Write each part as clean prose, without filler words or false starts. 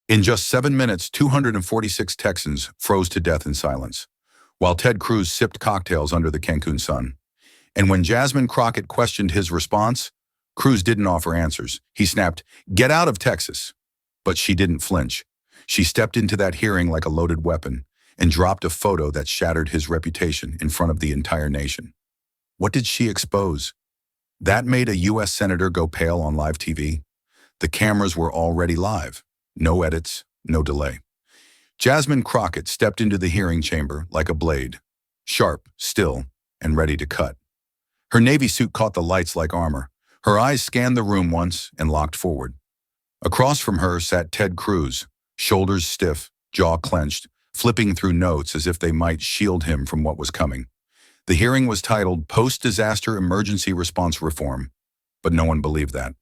In just 7 minutes, 246 Texans froze to death in silence, while Ted Cruz sipped cocktails under the Cancun sun. And when Jasmine Crockett questioned his response, Cruz didn't offer answers. He snapped, "Get out of Texas." But she didn't flinch. She stepped into that hearing like a loaded weapon and dropped a photo that shattered his reputation in front of the entire nation. What did she expose? That made a U.S. senator go pale on live TV. The cameras were already live. No edits, no delay. Jasmine Crockett stepped into the hearing chamber like a blade, sharp, still, and ready to cut. Her navy suit caught the lights like armor. Her eyes scanned the room once and locked forward. Across from her sat Ted Cruz, shoulders stiff, jaw clenched, flipping through notes as if they might shield him from what was coming. The hearing was titled Post-Disaster Emergency Response Reform, but no one believed that.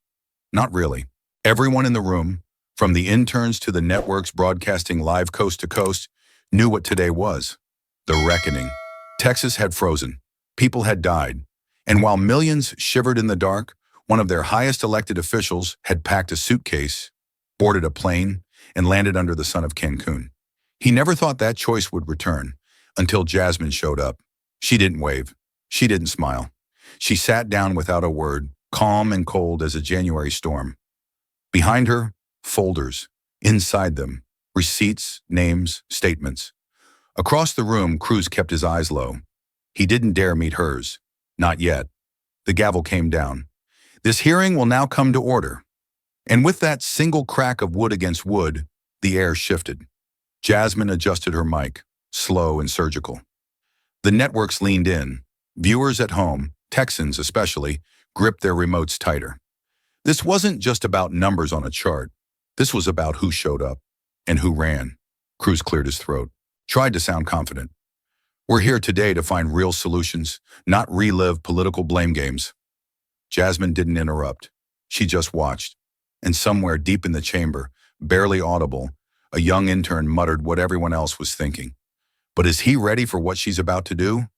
Not really. Everyone in the room, from the interns to the networks broadcasting live coast to coast, knew what today was. The reckoning. Texas had frozen. People had died. And while millions shivered in the dark, one of their highest elected officials had packed a suitcase, boarded a plane, and landed under the sun of Cancun. He never thought that choice would return until Jasmine showed up. She didn't wave. She didn't smile. She sat down without a word, calm and cold as a January storm. Behind her, folders. Inside them, receipts, names, statements. Across the room, Cruz kept his eyes low. He didn't dare meet hers. Not yet. The gavel came down. This hearing will now come to order. And with that single crack of wood against wood, the air shifted. Jasmine adjusted her mic, slow and surgical. The networks leaned in. Viewers at home, Texans especially, gripped their remotes tighter. This wasn't just about numbers on a chart. This was about who showed up and who ran. Cruz cleared his throat, tried to sound confident. We're here today to find real solutions, not relive political blame games. Jasmine didn't interrupt. She just watched. And somewhere deep in the chamber, barely audible, a young intern muttered what everyone else was thinking. But is he ready for what she's about to do?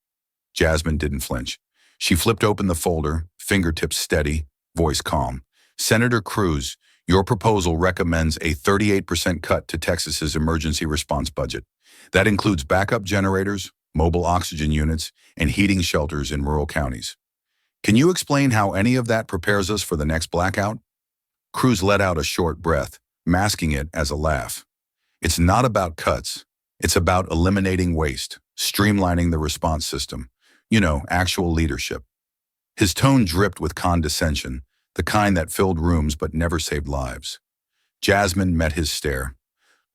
Jasmine didn't flinch. She flipped open the folder, fingertips steady, voice calm. Senator Cruz, your proposal recommends a 38% cut to Texas's emergency response budget. That includes backup generators, mobile oxygen units, and heating shelters in rural counties. Can you explain how any of that prepares us for the next blackout? Cruz let out a short breath, masking it as a laugh. It's not about cuts. It's about eliminating waste, streamlining the response system. Actual leadership. His tone dripped with condescension, the kind that filled rooms but never saved lives. Jasmine met his stare.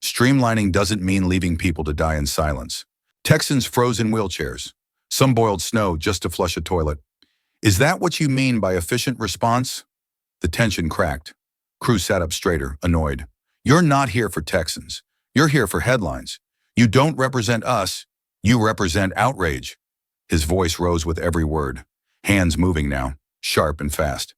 Streamlining doesn't mean leaving people to die in silence. Texans froze in wheelchairs. Some boiled snow just to flush a toilet. Is that what you mean by efficient response? The tension cracked. Cruz sat up straighter, annoyed. You're not here for Texans. You're here for headlines. You don't represent us. You represent outrage. His voice rose with every word, hands moving now, sharp and fast.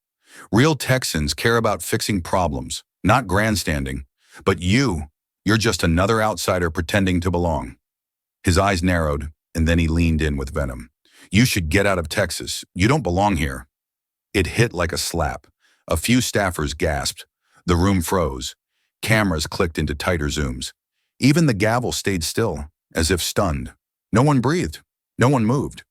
Real Texans care about fixing problems, not grandstanding. But you're just another outsider pretending to belong. His eyes narrowed, and then he leaned in with venom. You should get out of Texas. You don't belong here. It hit like a slap. A few staffers gasped. The room froze. Cameras clicked into tighter zooms. Even the gavel stayed still, as if stunned. No one breathed. No one moved.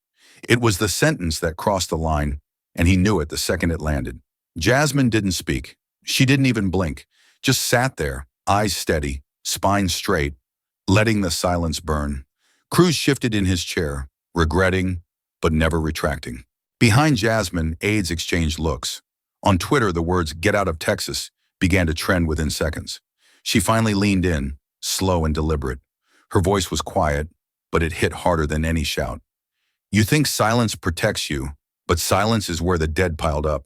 It was the sentence that crossed the line, and he knew it the second it landed. Jasmine didn't speak. She didn't even blink. Just sat there, eyes steady, spine straight, letting the silence burn. Cruz shifted in his chair, regretting, but never retracting. Behind Jasmine, aides exchanged looks. On Twitter, the words "Get out of Texas" began to trend within seconds. She finally leaned in, slow and deliberate. Her voice was quiet, but it hit harder than any shout. You think silence protects you, but silence is where the dead piled up.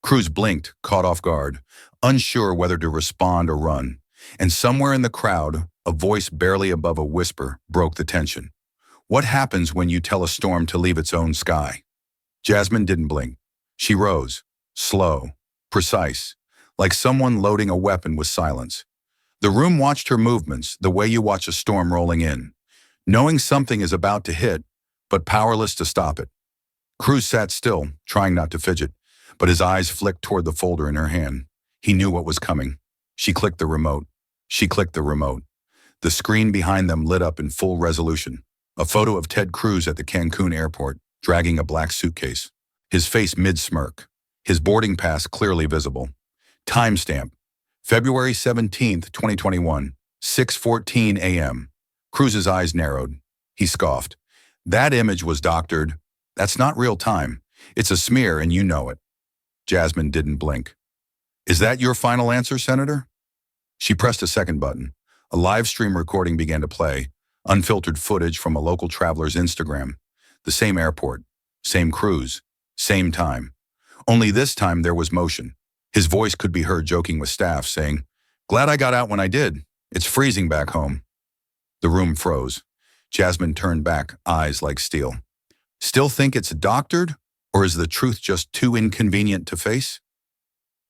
Cruz blinked, caught off guard, unsure whether to respond or run. And somewhere in the crowd, a voice barely above a whisper broke the tension. What happens when you tell a storm to leave its own sky? Jasmine didn't blink. She rose, slow, precise, like someone loading a weapon with silence. The room watched her movements the way you watch a storm rolling in, knowing something is about to hit, but powerless to stop it. Cruz sat still, trying not to fidget, but his eyes flicked toward the folder in her hand. He knew what was coming. She clicked the remote. She clicked the remote. The screen behind them lit up in full resolution. A photo of Ted Cruz at the Cancun airport, dragging a black suitcase. His face mid-smirk. His boarding pass clearly visible. Timestamp: February 17th, 2021, 6:14 a.m. Cruz's eyes narrowed. He scoffed. That image was doctored. That's not real time. It's a smear and you know it. Jasmine didn't blink. Is that your final answer, Senator? She pressed a second button. A live stream recording began to play, unfiltered footage from a local traveler's Instagram. The same airport, same Cruz, same time. Only this time there was motion. His voice could be heard joking with staff, saying, "Glad I got out when I did. It's freezing back home." The room froze. Jasmine turned back, eyes like steel. Still think it's doctored? Or is the truth just too inconvenient to face?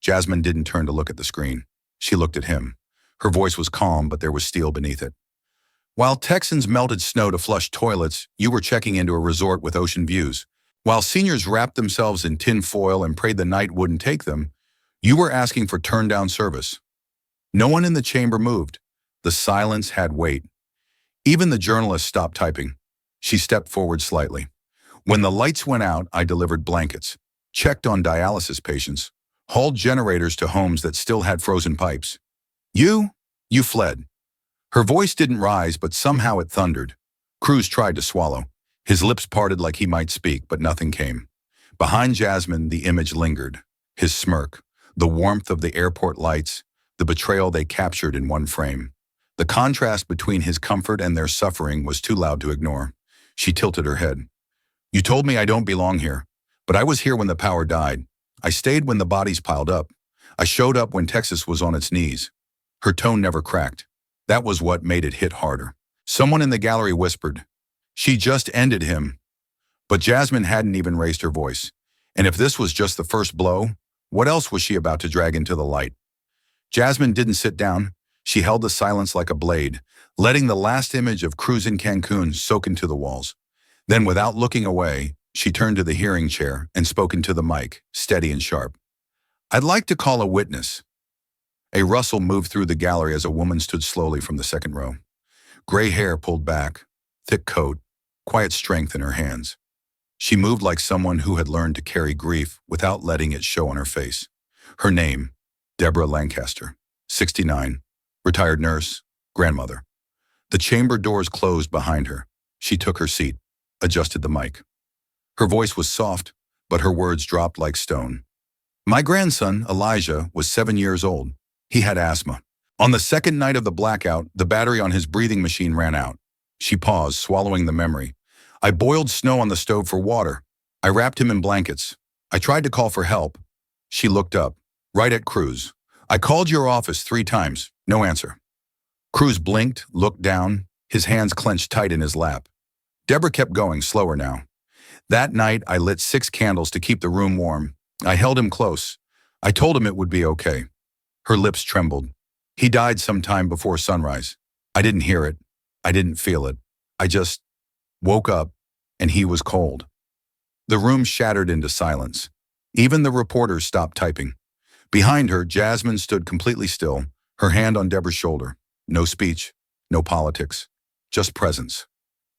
Jasmine didn't turn to look at the screen. She looked at him. Her voice was calm, but there was steel beneath it. While Texans melted snow to flush toilets, you were checking into a resort with ocean views. While seniors wrapped themselves in tin foil and prayed the night wouldn't take them, you were asking for turn-down service. No one in the chamber moved. The silence had weight. Even the journalist stopped typing. She stepped forward slightly. When the lights went out, I delivered blankets, checked on dialysis patients, hauled generators to homes that still had frozen pipes. You fled. Her voice didn't rise, but somehow it thundered. Cruz tried to swallow. His lips parted like he might speak, but nothing came. Behind Jasmine, the image lingered. His smirk, the warmth of the airport lights, the betrayal they captured in one frame. The contrast between his comfort and their suffering was too loud to ignore. She tilted her head. You told me I don't belong here, but I was here when the power died. I stayed when the bodies piled up. I showed up when Texas was on its knees. Her tone never cracked. That was what made it hit harder. Someone in the gallery whispered, "She just ended him." But Jasmine hadn't even raised her voice. And if this was just the first blow, what else was she about to drag into the light? Jasmine didn't sit down. She held the silence like a blade, letting the last image of Cruz in Cancun soak into the walls. Then, without looking away, she turned to the hearing chair and spoke into the mic, steady and sharp. "I'd like to call a witness." A rustle moved through the gallery as a woman stood slowly from the second row. Gray hair pulled back, thick coat, quiet strength in her hands. She moved like someone who had learned to carry grief without letting it show on her face. Her name, Deborah Lancaster, 69, retired nurse, grandmother. The chamber doors closed behind her. She took her seat, adjusted the mic. Her voice was soft, but her words dropped like stone. "My grandson, Elijah, was 7 years old. He had asthma. On the second night of the blackout, the battery on his breathing machine ran out." She paused, swallowing the memory. "I boiled snow on the stove for water. I wrapped him in blankets. I tried to call for help." She looked up, right at Cruz. "I called your office 3 times. No answer." Cruz blinked, looked down, his hands clenched tight in his lap. Deborah kept going, slower now. "That night, I lit 6 candles to keep the room warm. I held him close. I told him it would be okay." Her lips trembled. "He died sometime before sunrise. I didn't hear it. I didn't feel it. I just woke up, and he was cold." The room shattered into silence. Even the reporters stopped typing. Behind her, Jasmine stood completely still, her hand on Deborah's shoulder. No speech, no politics, just presence.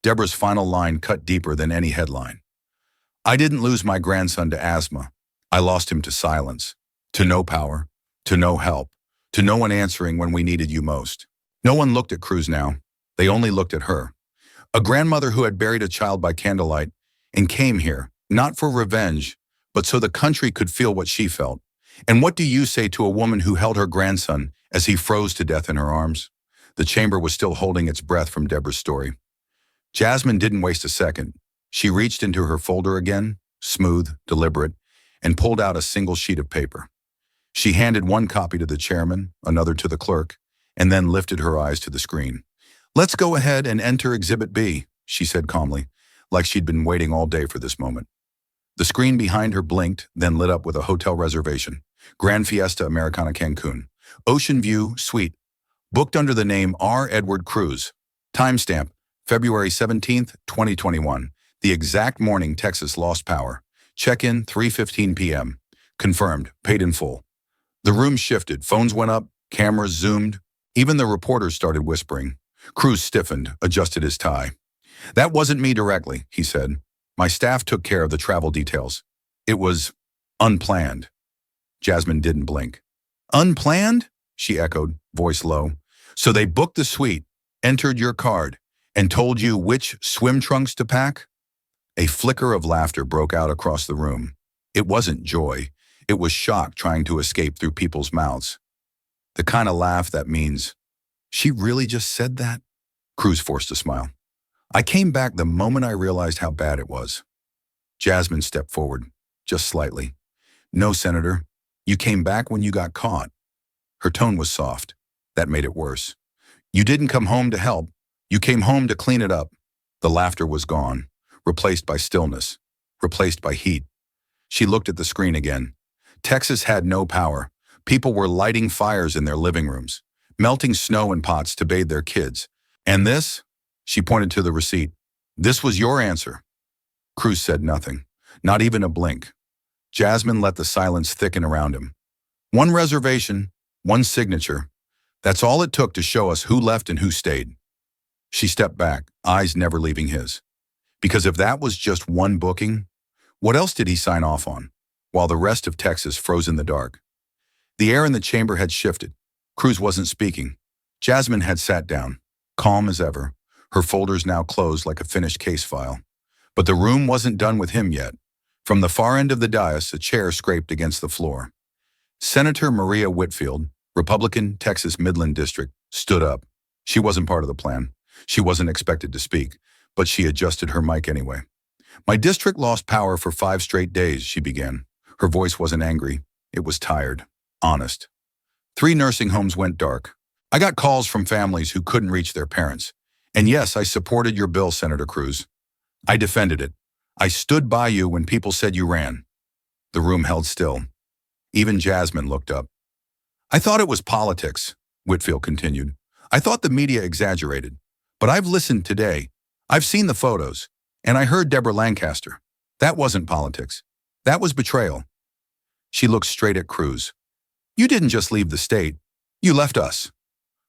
Deborah's final line cut deeper than any headline. "I didn't lose my grandson to asthma. I lost him to silence, to no power, to no help, to no one answering when we needed you most." No one looked at Cruz now. They only looked at her. A grandmother who had buried a child by candlelight and came here, not for revenge, but so the country could feel what she felt. And what do you say to a woman who held her grandson as he froze to death in her arms? The chamber was still holding its breath from Deborah's story. Jasmine didn't waste a second. She reached into her folder again, smooth, deliberate, and pulled out a single sheet of paper. She handed one copy to the chairman, another to the clerk, and then lifted her eyes to the screen. "Let's go ahead and enter Exhibit B," she said calmly, like she'd been waiting all day for this moment. The screen behind her blinked, then lit up with a hotel reservation. Grand Fiesta Americana Cancun. Ocean View Suite. Booked under the name R. Edward Cruz. Timestamp: February 17th, 2021. The exact morning Texas lost power. Check-in 3:15 p.m. Confirmed. Paid in full. The room shifted. Phones went up. Cameras zoomed. Even the reporters started whispering. Cruz stiffened, adjusted his tie. That wasn't me directly, he said. My staff took care of the travel details. It was unplanned. Jasmine didn't blink. Unplanned? She echoed, voice low. So they booked the suite, entered your card, and told you which swim trunks to pack? A flicker of laughter broke out across the room. It wasn't joy. It was shock trying to escape through people's mouths. The kind of laugh that means, she really just said that? Cruz forced a smile. I came back the moment I realized how bad it was. Jasmine stepped forward, just slightly. No, Senator. You came back when you got caught. Her tone was soft. That made it worse. You didn't come home to help. You came home to clean it up. The laughter was gone, replaced by stillness, replaced by heat. She looked at the screen again. Texas had no power. People were lighting fires in their living rooms, melting snow in pots to bathe their kids. And this? She pointed to the receipt. This was your answer. Cruz said nothing, not even a blink. Jasmine let the silence thicken around him. One reservation, one signature. That's all it took to show us who left and who stayed. She stepped back, eyes never leaving his. Because if that was just one booking, what else did he sign off on, while the rest of Texas froze in the dark? The air in the chamber had shifted. Cruz wasn't speaking. Jasmine had sat down, calm as ever, her folders now closed like a finished case file. But the room wasn't done with him yet. From the far end of the dais, a chair scraped against the floor. Senator Maria Whitfield, Republican, Texas Midland District, stood up. She wasn't part of the plan. She wasn't expected to speak, but she adjusted her mic anyway. My district lost power for 5 straight days, she began. Her voice wasn't angry. It was tired, honest. 3 nursing homes went dark. I got calls from families who couldn't reach their parents. And yes, I supported your bill, Senator Cruz. I defended it. I stood by you when people said you ran. The room held still. Even Jasmine looked up. I thought it was politics, Whitfield continued. I thought the media exaggerated. But I've listened today. I've seen the photos. And I heard Deborah Lancaster. That wasn't politics. That was betrayal. She looked straight at Cruz. You didn't just leave the state. You left us.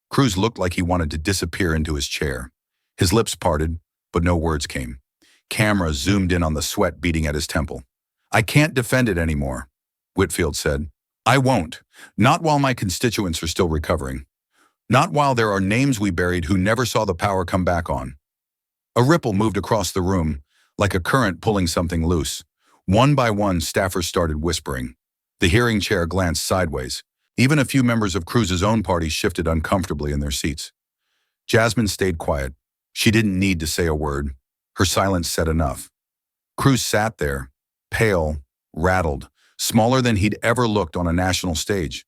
Cruz looked like he wanted to disappear into his chair. His lips parted, but no words came. Camera zoomed in on the sweat beating at his temple. I can't defend it anymore, Whitfield said. I won't. Not while my constituents are still recovering. Not while there are names we buried who never saw the power come back on. A ripple moved across the room, like a current pulling something loose. One by one, staffers started whispering. The hearing chair glanced sideways. Even a few members of Cruz's own party shifted uncomfortably in their seats. Jasmine stayed quiet. She didn't need to say a word. Her silence said enough. Cruz sat there, pale, rattled, smaller than he'd ever looked on a national stage.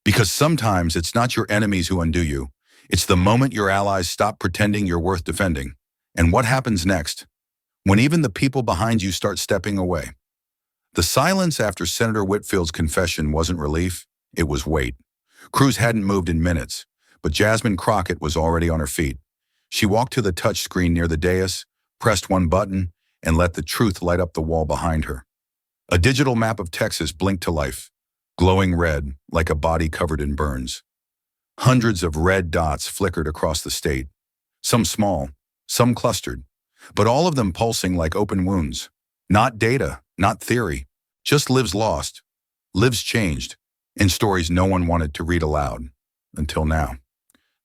Because sometimes it's not your enemies who undo you. It's the moment your allies stop pretending you're worth defending. And what happens next? When even the people behind you start stepping away. The silence after Senator Whitfield's confession wasn't relief, it was weight. Cruz hadn't moved in minutes, but Jasmine Crockett was already on her feet. She walked to the touch screen near the dais, pressed one button, and let the truth light up the wall behind her. A digital map of Texas blinked to life, glowing red like a body covered in burns. Hundreds of red dots flickered across the state, some small, some clustered, but all of them pulsing like open wounds. Not data, not theory, just lives lost, lives changed, and stories no one wanted to read aloud, until now.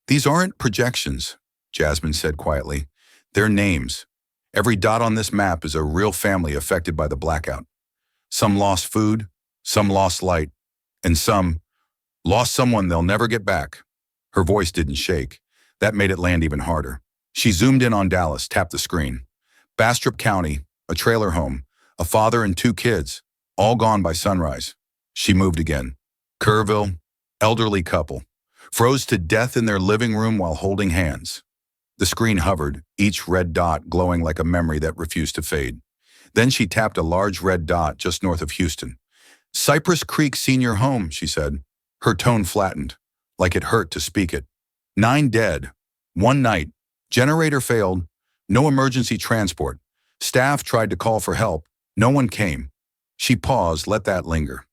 These aren't projections, Jasmine said quietly. They're names. Every dot on this map is a real family affected by the blackout. Some lost food, some lost light, and some lost someone they'll never get back. Her voice didn't shake. That made it land even harder. She zoomed in on Dallas, tapped the screen. Bastrop County, a trailer home, a father and 2 kids, all gone by sunrise. She moved again. Kerrville, elderly couple, froze to death in their living room while holding hands. The screen hovered, each red dot glowing like a memory that refused to fade. Then she tapped a large red dot just north of Houston. Cypress Creek Senior Home, she said. Her tone flattened, like it hurt to speak it. 9 dead. One night. Generator failed. No emergency transport. Staff tried to call for help. No one came. She paused, let that linger.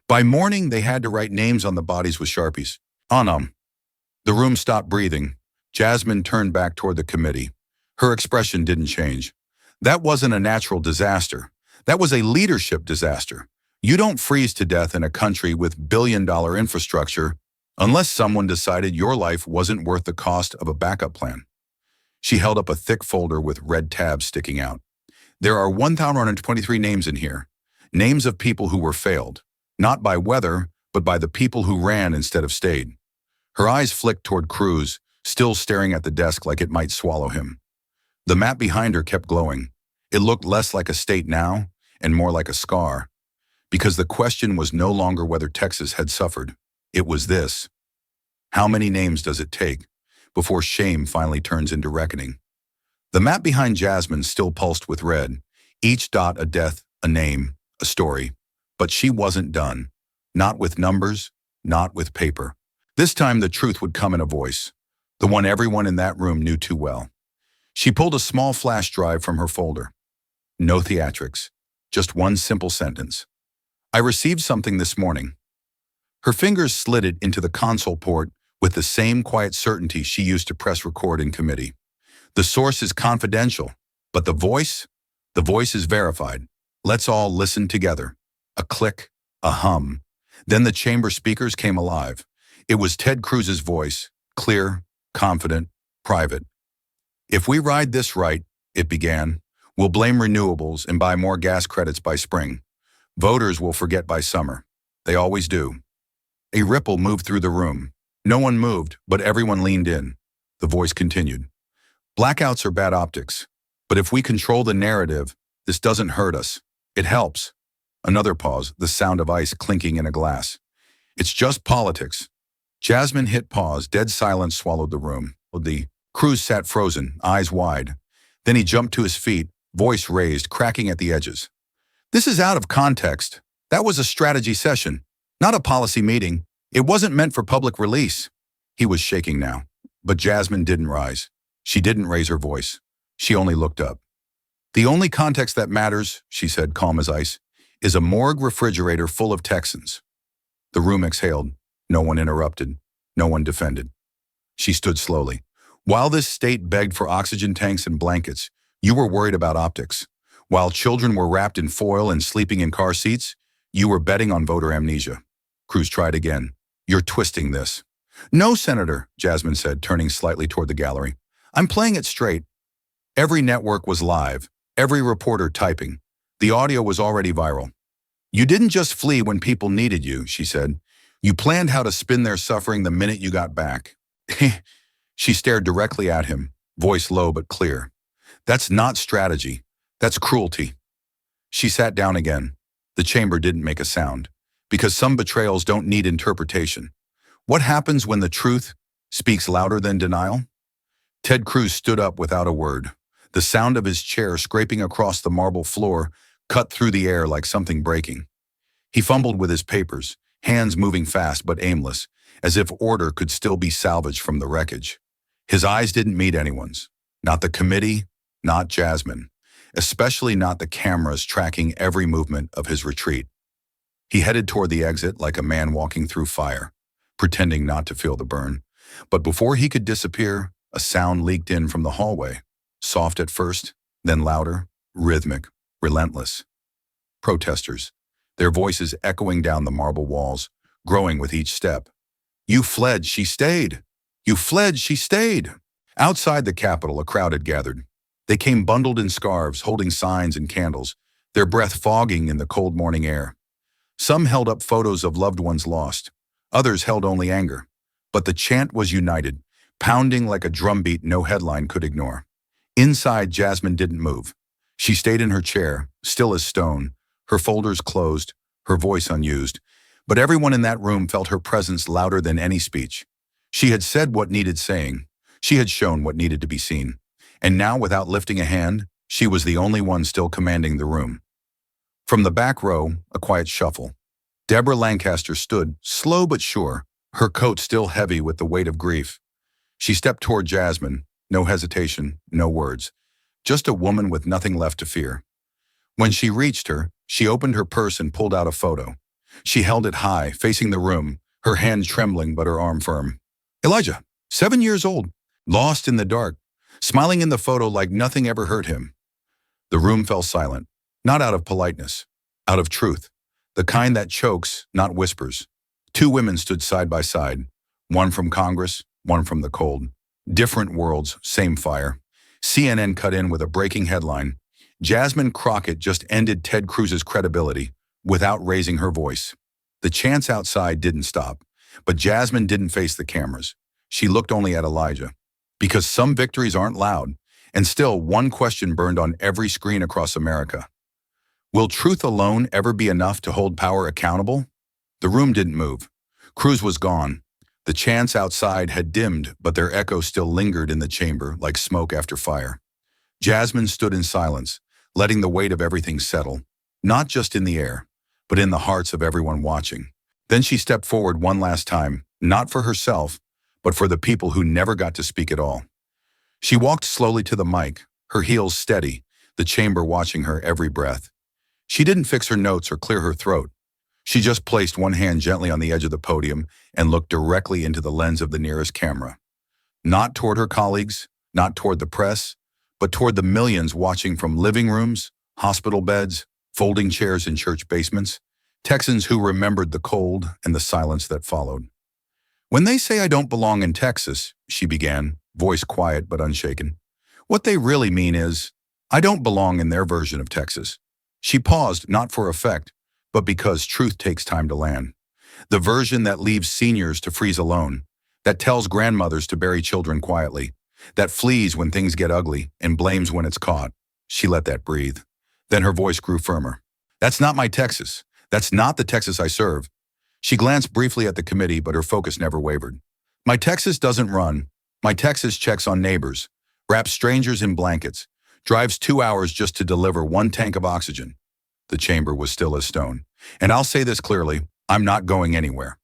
By morning, they had to write names on the bodies with Sharpies. On 'em. The room stopped breathing. Jasmine turned back toward the committee. Her expression didn't change. That wasn't a natural disaster. That was a leadership disaster. You don't freeze to death in a country with billion-dollar infrastructure unless someone decided your life wasn't worth the cost of a backup plan. She held up a thick folder with red tabs sticking out. There are 1,123 names in here. Names of people who were failed, not by weather, but by the people who ran instead of stayed. Her eyes flicked toward Cruz, still staring at the desk like it might swallow him. The map behind her kept glowing. It looked less like a state now and more like a scar, because the question was no longer whether Texas had suffered. It was this: how many names does it take before shame finally turns into reckoning? The map behind Jasmine still pulsed with red, each dot a death, a name, a story. But she wasn't done. Not with numbers, not with paper. This time the truth would come in a voice, the one everyone in that room knew too well. She pulled a small flash drive from her folder. No theatrics, just one simple sentence. I received something this morning. Her fingers slid it into the console port with the same quiet certainty she used to press record in committee. The source is confidential, but the voice is verified. Let's all listen together. A click, a hum. Then the chamber speakers came alive. It was Ted Cruz's voice, clear, confident, private. If we ride this right, it began, we'll blame renewables and buy more gas credits by spring. Voters will forget by summer. They always do. A ripple moved through the room. No one moved, but everyone leaned in. The voice continued. Blackouts are bad optics, but if we control the narrative, this doesn't hurt us. It helps. Another pause, the sound of ice clinking in a glass. It's just politics. Jasmine hit pause, dead silence swallowed the room. The Cruz sat frozen, eyes wide. Then he jumped to his feet, voice raised, cracking at the edges. This is out of context. That was a strategy session, not a policy meeting. It wasn't meant for public release. He was shaking now, but Jasmine didn't rise. She didn't raise her voice. She only looked up. The only context that matters, she said, calm as ice, is a morgue refrigerator full of Texans. The room exhaled. No one interrupted. No one defended. She stood slowly. While this state begged for oxygen tanks and blankets, you were worried about optics. While children were wrapped in foil and sleeping in car seats, you were betting on voter amnesia. Cruz tried again. You're twisting this. No, Senator, Jasmine said, turning slightly toward the gallery. I'm playing it straight. Every network was live, every reporter typing. The audio was already viral. You didn't just flee when people needed you, she said. You planned how to spin their suffering the minute you got back. She stared directly at him, voice low but clear. That's not strategy. That's cruelty. She sat down again. The chamber didn't make a sound, because some betrayals don't need interpretation. What happens when the truth speaks louder than denial? Ted Cruz stood up without a word. The sound of his chair scraping across the marble floor cut through the air like something breaking. He fumbled with his papers, hands moving fast but aimless, as if order could still be salvaged from the wreckage. His eyes didn't meet anyone's. Not the committee, not Jasmine, especially not the cameras tracking every movement of his retreat. He headed toward the exit like a man walking through fire, pretending not to feel the burn. But before he could disappear, a sound leaked in from the hallway, soft at first, then louder, rhythmic, relentless. Protesters, their voices echoing down the marble walls, growing with each step. You fled, she stayed. You fled, she stayed. Outside the Capitol, a crowd had gathered. They came bundled in scarves, holding signs and candles, their breath fogging in the cold morning air. Some held up photos of loved ones lost. Others held only anger. But the chant was united, pounding like a drumbeat no headline could ignore. Inside, Jasmine didn't move. She stayed in her chair, still as stone, her folders closed, her voice unused. But everyone in that room felt her presence louder than any speech. She had said what needed saying. She had shown what needed to be seen. And now, without lifting a hand, she was the only one still commanding the room. From the back row, a quiet shuffle. Deborah Lancaster stood, slow but sure, her coat still heavy with the weight of grief. She stepped toward Jasmine, no hesitation, no words, just a woman with nothing left to fear. When she reached her, she opened her purse and pulled out a photo. She held it high, facing the room, her hand trembling but her arm firm. Elijah, 7 years old, lost in the dark, smiling in the photo like nothing ever hurt him. The room fell silent, not out of politeness, out of truth, the kind that chokes, not whispers. Two women stood side by side, one from Congress, one from the cold. Different worlds, same fire. CNN cut in with a breaking headline. Jasmine Crockett just ended Ted Cruz's credibility without raising her voice. The chants outside didn't stop, but Jasmine didn't face the cameras. She looked only at Elijah. Because some victories aren't loud, and still one question burned on every screen across America. Will truth alone ever be enough to hold power accountable? The room didn't move. Cruz was gone. The chants outside had dimmed, but their echo still lingered in the chamber like smoke after fire. Jasmine stood in silence, letting the weight of everything settle, not just in the air, but in the hearts of everyone watching. Then she stepped forward one last time, not for herself, but for the people who never got to speak at all. She walked slowly to the mic, her heels steady, the chamber watching her every breath. She didn't fix her notes or clear her throat. She just placed one hand gently on the edge of the podium and looked directly into the lens of the nearest camera. Not toward her colleagues, not toward the press, but toward the millions watching from living rooms, hospital beds, folding chairs in church basements, Texans who remembered the cold and the silence that followed. When they say I don't belong in Texas, she began, voice quiet but unshaken, what they really mean is, I don't belong in their version of Texas. She paused, not for effect, but because truth takes time to land. The version that leaves seniors to freeze alone, that tells grandmothers to bury children quietly, that flees when things get ugly and blames when it's caught. She let that breathe. Then her voice grew firmer. That's not my Texas. That's not the Texas I serve. She glanced briefly at the committee, but her focus never wavered. My Texas doesn't run. My Texas checks on neighbors, wraps strangers in blankets, drives 2 hours just to deliver 1 tank of oxygen. The chamber was still as stone. And I'll say this clearly, I'm not going anywhere.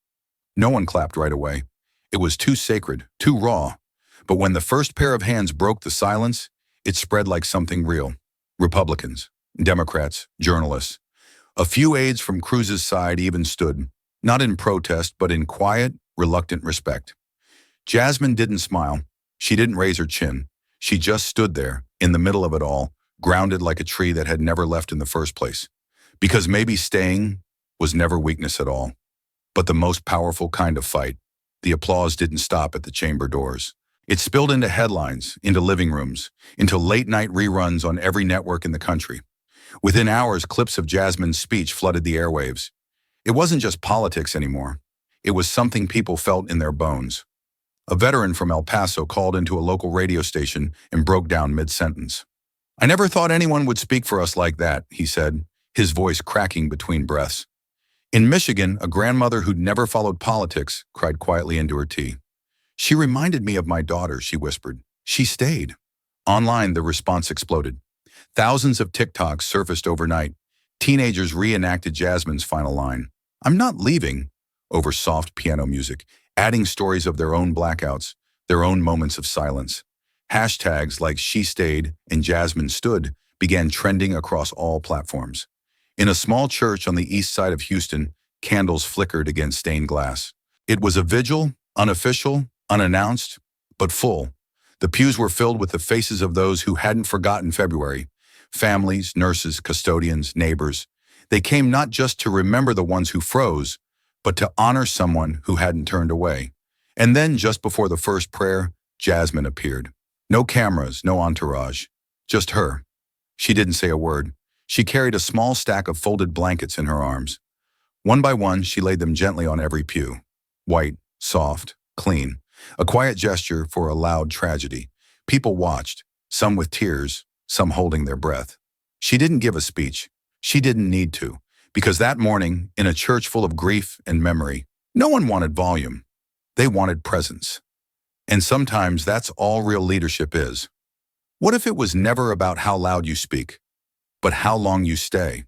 No one clapped right away. It was too sacred, too raw. But when the first pair of hands broke the silence, it spread like something real. Republicans, Democrats, journalists. A few aides from Cruz's side even stood, not in protest, but in quiet, reluctant respect. Jasmine didn't smile. She didn't raise her chin. She just stood there, in the middle of it all, grounded like a tree that had never left in the first place. Because maybe staying was never weakness at all, but the most powerful kind of fight. The applause didn't stop at the chamber doors. It spilled into headlines, into living rooms, into late-night reruns on every network in the country. Within hours, clips of Jasmine's speech flooded the airwaves. It wasn't just politics anymore. It was something people felt in their bones. A veteran from El Paso called into a local radio station and broke down mid-sentence. I never thought anyone would speak for us like that, he said, his voice cracking between breaths. In Michigan, a grandmother who'd never followed politics cried quietly into her tea. She reminded me of my daughter, she whispered. She stayed. Online, the response exploded. Thousands of TikToks surfaced overnight. Teenagers reenacted Jasmine's final line, I'm not leaving, over soft piano music, adding stories of their own blackouts, their own moments of silence. Hashtags like She Stayed and Jasmine Stood began trending across all platforms. In a small church on the east side of Houston, candles flickered against stained glass. It was a vigil, unofficial, unannounced, but full. The pews were filled with the faces of those who hadn't forgotten February. Families, nurses, custodians, neighbors. They came not just to remember the ones who froze, but to honor someone who hadn't turned away. And then, just before the first prayer, Jasmine appeared. No cameras, no entourage, just her. She didn't say a word. She carried a small stack of folded blankets in her arms. One by one, she laid them gently on every pew. White, soft, clean. A quiet gesture for a loud tragedy. People watched, some with tears, some holding their breath. She didn't give a speech. She didn't need to, because that morning, in a church full of grief and memory, no one wanted volume. They wanted presence. And sometimes that's all real leadership is. What if it was never about how loud you speak, but how long you stay?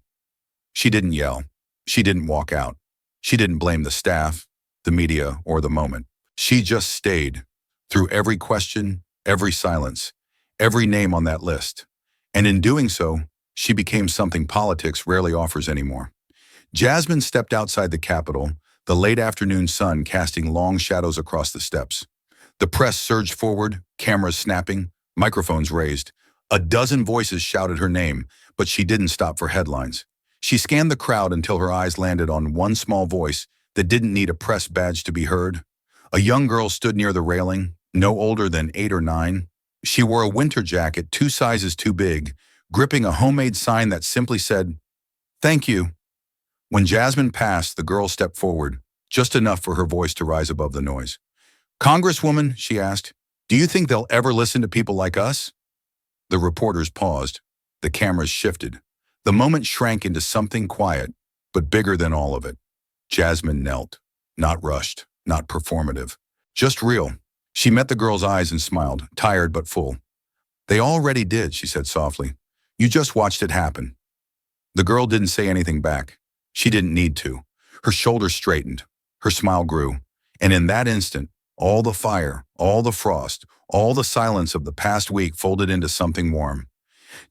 She didn't yell. She didn't walk out. She didn't blame the staff, the media, or the moment. She just stayed through every question, every silence, every name on that list. And in doing so, she became something politics rarely offers anymore. Jasmine stepped outside the Capitol, the late afternoon sun casting long shadows across the steps. The press surged forward, cameras snapping, microphones raised. A dozen voices shouted her name, but she didn't stop for headlines. She scanned the crowd until her eyes landed on one small voice that didn't need a press badge to be heard. A young girl stood near the railing, no older than 8 or 9. She wore a winter jacket 2 sizes too big, gripping a homemade sign that simply said, "Thank you." When Jasmine passed, the girl stepped forward, just enough for her voice to rise above the noise. "Congresswoman," she asked, "do you think they'll ever listen to people like us?" The reporters paused. The cameras shifted. The moment shrank into something quiet, but bigger than all of it. Jasmine knelt, not rushed, not performative, just real. She met the girl's eyes and smiled, tired but full. "They already did," she said softly. "You just watched it happen." The girl didn't say anything back. She didn't need to. Her shoulders straightened. Her smile grew. And in that instant, all the fire, all the frost, all the silence of the past week folded into something warm.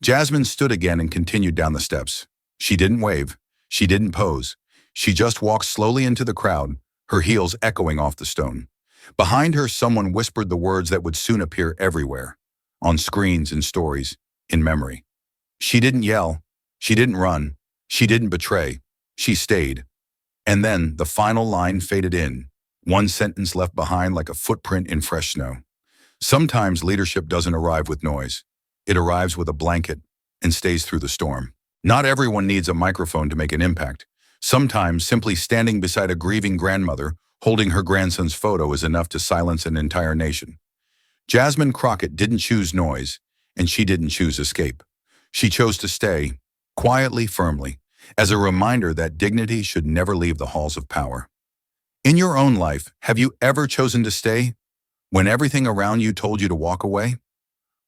Jasmine stood again and continued down the steps. She didn't wave. She didn't pose. She just walked slowly into the crowd, her heels echoing off the stone. Behind her, someone whispered the words that would soon appear everywhere, on screens, in stories, in memory. She didn't yell. She didn't run. She didn't betray. She stayed. And then the final line faded in, one sentence left behind like a footprint in fresh snow. Sometimes leadership doesn't arrive with noise. It arrives with a blanket and stays through the storm. Not everyone needs a microphone to make an impact. Sometimes simply standing beside a grieving grandmother holding her grandson's photo is enough to silence an entire nation. Jasmine Crockett didn't choose noise, and she didn't choose escape. She chose to stay, quietly, firmly, as a reminder that dignity should never leave the halls of power. In your own life, have you ever chosen to stay when everything around you told you to walk away?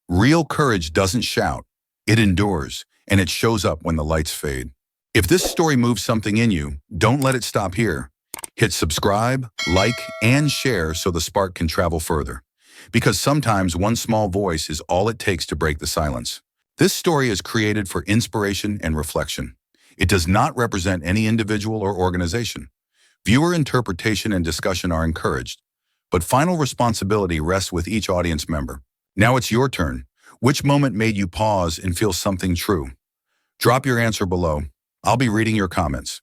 Real courage doesn't shout, it endures, and it shows up when the lights fade. If this story moves something in you, don't let it stop here. Hit subscribe, like, and share so the spark can travel further. Because sometimes one small voice is all it takes to break the silence. This story is created for inspiration and reflection. It does not represent any individual or organization. Viewer interpretation and discussion are encouraged, but final responsibility rests with each audience member. Now it's your turn. Which moment made you pause and feel something true? Drop your answer below. I'll be reading your comments.